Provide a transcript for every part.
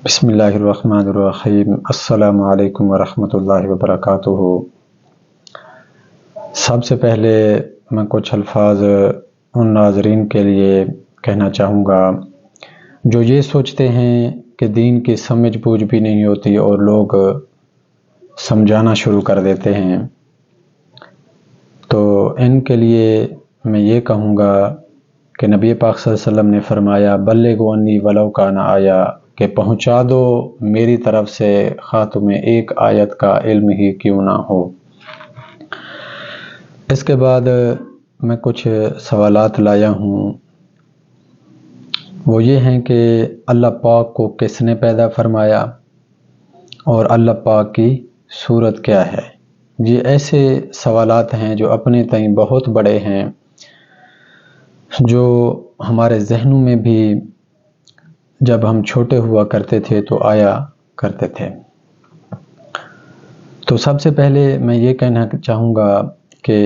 بسم اللہ الرحمن الرحیم۔ السلام علیکم ورحمۃ اللہ وبرکاتہ۔ سب سے پہلے میں کچھ الفاظ ان ناظرین کے لیے کہنا چاہوں گا جو یہ سوچتے ہیں کہ دین کی سمجھ بوجھ بھی نہیں ہوتی اور لوگ سمجھانا شروع کر دیتے ہیں، تو ان کے لیے میں یہ کہوں گا کہ نبی پاک صلی اللہ علیہ وسلم نے فرمایا بلغوا عنی ولو کان آیا، کہ پہنچا دو میری طرف سے خواہ تمہیں ایک آیت کا علم ہی کیوں نہ ہو۔ اس کے بعد میں کچھ سوالات لایا ہوں، وہ یہ ہیں کہ اللہ پاک کو کس نے پیدا فرمایا اور اللہ پاک کی صورت کیا ہے۔ یہ ایسے سوالات ہیں جو اپنے تئیں بہت بڑے ہیں، جو ہمارے ذہنوں میں بھی جب ہم چھوٹے ہوا کرتے تھے تو آیا کرتے تھے۔ تو سب سے پہلے میں یہ کہنا چاہوں گا کہ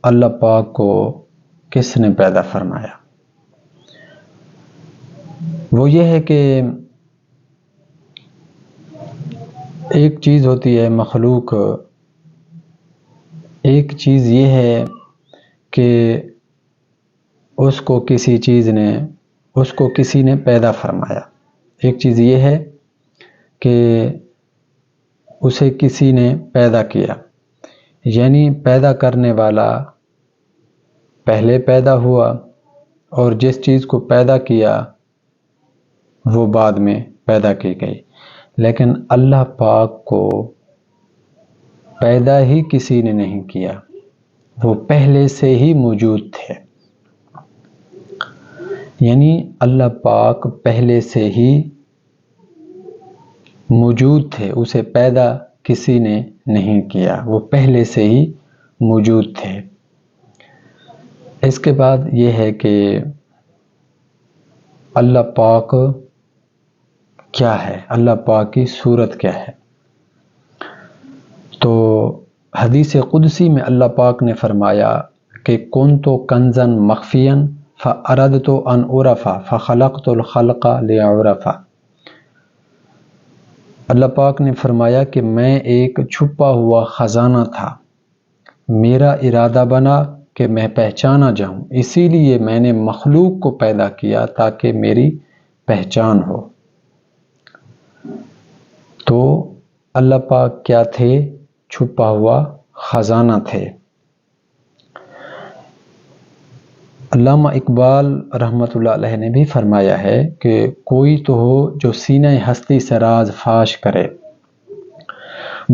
اللہ پاک کو کس نے پیدا فرمایا۔ وہ یہ ہے کہ ایک چیز ہوتی ہے مخلوق، ایک چیز یہ ہے کہ اس کو کسی نے پیدا فرمایا، ایک چیز یہ ہے کہ اسے کسی نے پیدا کیا، یعنی پیدا کرنے والا پہلے پیدا ہوا اور جس چیز کو پیدا کیا وہ بعد میں پیدا کی گئی، لیکن اللہ پاک کو پیدا ہی کسی نے نہیں کیا، وہ پہلے سے ہی موجود تھے، یعنی اللہ پاک پہلے سے ہی موجود تھے، اسے پیدا کسی نے نہیں کیا، وہ پہلے سے ہی موجود تھے۔ اس کے بعد یہ ہے کہ اللہ پاک کیا ہے، اللہ پاک کی صورت کیا ہے۔ تو حدیث قدسی میں اللہ پاک نے فرمایا کہ کنت کنزا مخفیا فاردت ان اعرف فخلقت الخلق لاعرف۔ اللہ پاک نے فرمایا کہ میں ایک چھپا ہوا خزانہ تھا، میرا ارادہ بنا کہ میں پہچانا جاؤں، اسی لیے میں نے مخلوق کو پیدا کیا تاکہ میری پہچان ہو۔ تو اللہ پاک کیا تھے؟ چھپا ہوا خزانہ تھے۔ علامہ اقبال رحمۃ اللہ علیہ نے بھی فرمایا ہے کہ کوئی تو ہو جو سینہ ہستی سے راز فاش کرے،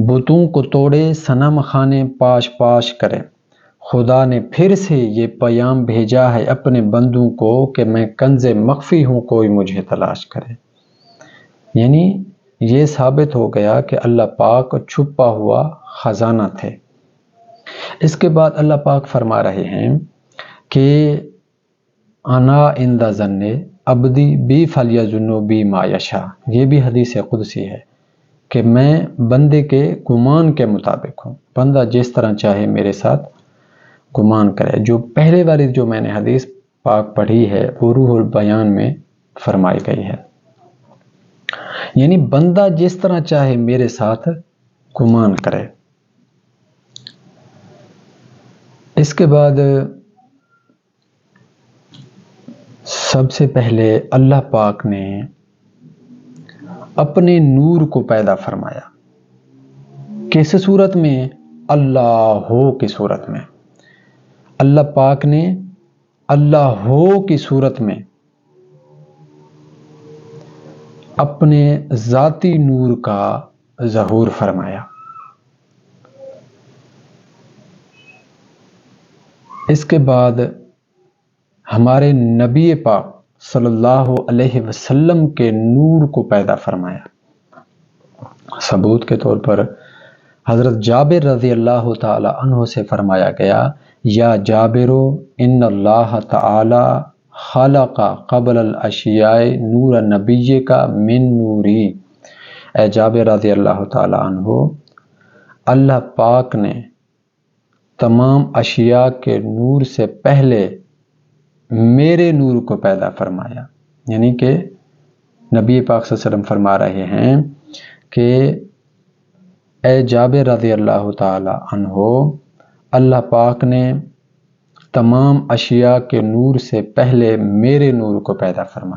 بتوں کو توڑے صنم خانے پاش پاش کرے، خدا نے پھر سے یہ پیام بھیجا ہے اپنے بندوں کو کہ میں کنز مخفی ہوں، کوئی مجھے تلاش کرے۔ یعنی یہ ثابت ہو گیا کہ اللہ پاک چھپا ہوا خزانہ تھے۔ اس کے بعد اللہ پاک فرما رہے ہیں کہ انا عند ظن عبدی بی فلیظن بی ما یشاء، یہ بھی حدیث قدسی ہے کہ میں بندے کے گمان کے مطابق ہوں، بندہ جس طرح چاہے میرے ساتھ گمان کرے۔ جو پہلے والی جو میں نے حدیث پاک پڑھی ہے وہ روح البیان میں فرمائی گئی ہے، یعنی بندہ جس طرح چاہے میرے ساتھ گمان کرے۔ اس کے بعد سب سے پہلے اللہ پاک نے اپنے نور کو پیدا فرمایا، کس صورت میں؟ اللہ ہو کی صورت میں۔ اللہ پاک نے اللہ ہو کی صورت میں اپنے ذاتی نور کا ظہور فرمایا۔ اس کے بعد ہمارے نبی پاک صلی اللہ علیہ وسلم کے نور کو پیدا فرمایا۔ ثبوت کے طور پر حضرت جابر رضی اللہ تعالی عنہ سے فرمایا گیا یا جابر ان اللہ تعالی خلق قبل الاشیاء نور نبی کا من نوری، اے جابر رضی اللہ تعالی عنہ، اللہ پاک نے تمام اشیاء کے نور سے پہلے میرے نور کو پیدا فرمایا، یعنی کہ نبی پاک صلی اللہ علیہ وسلم فرما رہے ہیں کہ اے جابر رضی اللہ تعالی عنہ، اللہ پاک نے تمام اشیاء کے نور سے پہلے میرے نور کو پیدا فرمایا۔